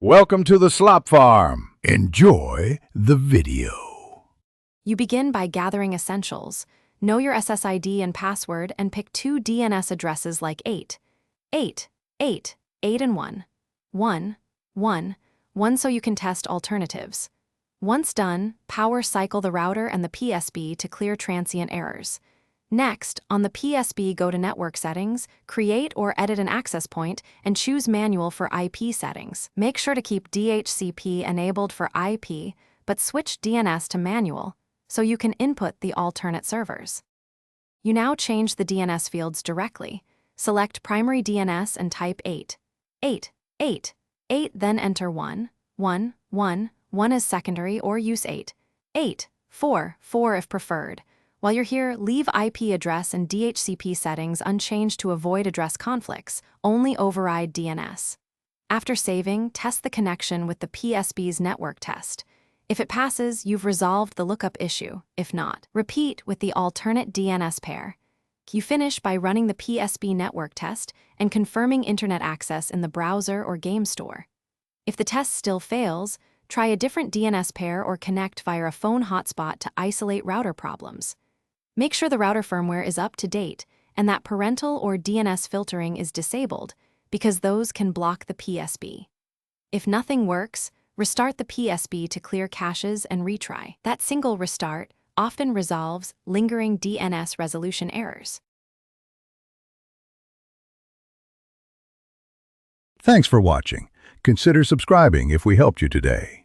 Welcome to the Slop Farm. Enjoy the video. You begin by gathering essentials. Know your SSID and password and pick two DNS addresses like 8, 8, 8, 8 and 1, 1, 1, 1 so you can test alternatives. Once done, power cycle the router and the PSB to clear transient errors. Next, on the PSB, go to Network Settings, create or edit an access point, and choose Manual for IP settings. Make sure to keep DHCP enabled for IP, but switch DNS to Manual, so you can input the alternate servers. You now change the DNS fields directly. Select Primary DNS and type 8, 8, 8, 8, then enter 1, 1, 1, 1 as secondary or use 8, 8, 4, 4 if preferred. While you're here, leave IP address and DHCP settings unchanged to avoid address conflicts, only override DNS. After saving, test the connection with the PSB's network test. If it passes, you've resolved the lookup issue. If not, repeat with the alternate DNS pair. You finish by running the PSB network test and confirming internet access in the browser or game store. If the test still fails, try a different DNS pair or connect via a phone hotspot to isolate router problems. Make sure the router firmware is up to date and that parental or DNS filtering is disabled, because those can block the PSB. If nothing works, restart the PSB to clear caches and retry. That single restart often resolves lingering DNS resolution errors. Thanks for watching. Consider subscribing if we helped you today.